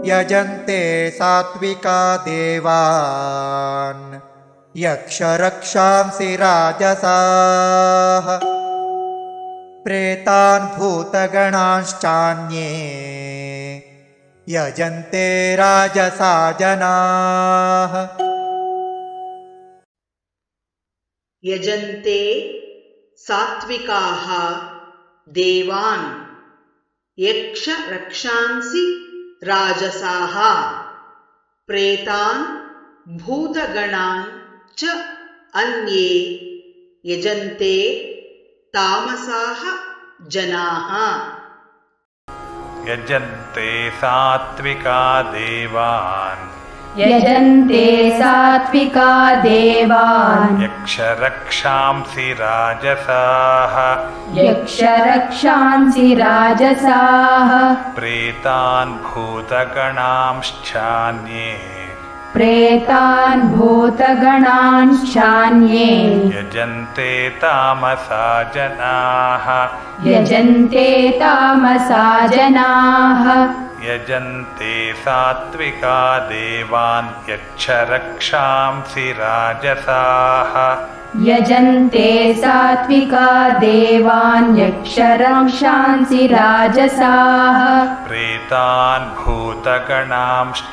यजन्ते सात्विका देवान् यक्षरक्षांसि राजसाः प्रेतान् भूतगणांश्चान्ये यजन्ते राजसा जनाः। यजन्ते सात्विकाः देवान् यक्ष रक्षांसि राजसाः प्रेतान् भूतगणान् च अन्ये यजन्ते तामसाः जनाः। यजन्ते सात्विका देवान् यजन्ते सात्विका देवान् यक्षरक्षांसि राजसाः यक्षरक्षांसि राजसाः प्रेतान् भूतगणांश्चान्ये प्रेतान् भूतगणांश्चान्ये यजन्ते तामसा जनाः यजन्ते तामसा जनाः। यजन्ते सात्विका देवान् यक्षरक्षांसि राजसाः यजन्ते सात्विका देवान् यक्षरक्षांसि राजसाः प्रेतान् भूतगणांश्चान्ये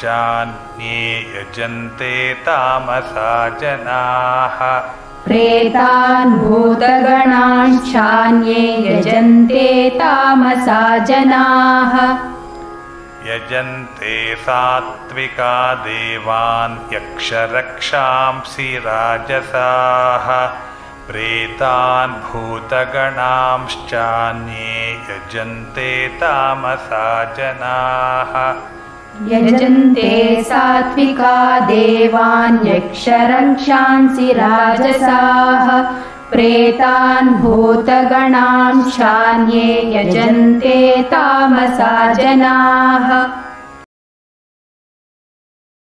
यजन्ते तामसा जनाः प्रेतान् भूतगणांश्चान्ये यजन्ते तामसा जनाः। यजन्ते सात्विका देवान् यक्षरक्षांसि राजसाः प्रेतान् भूतगणांश्चान्ये यजन्ते तामसा जनाः यजन्ते सात्विका देवान् यक्षरक्षांसि राजसाः प्रेतान् भूतगणांश्चान्ये यजन्ते तामसा जनाः।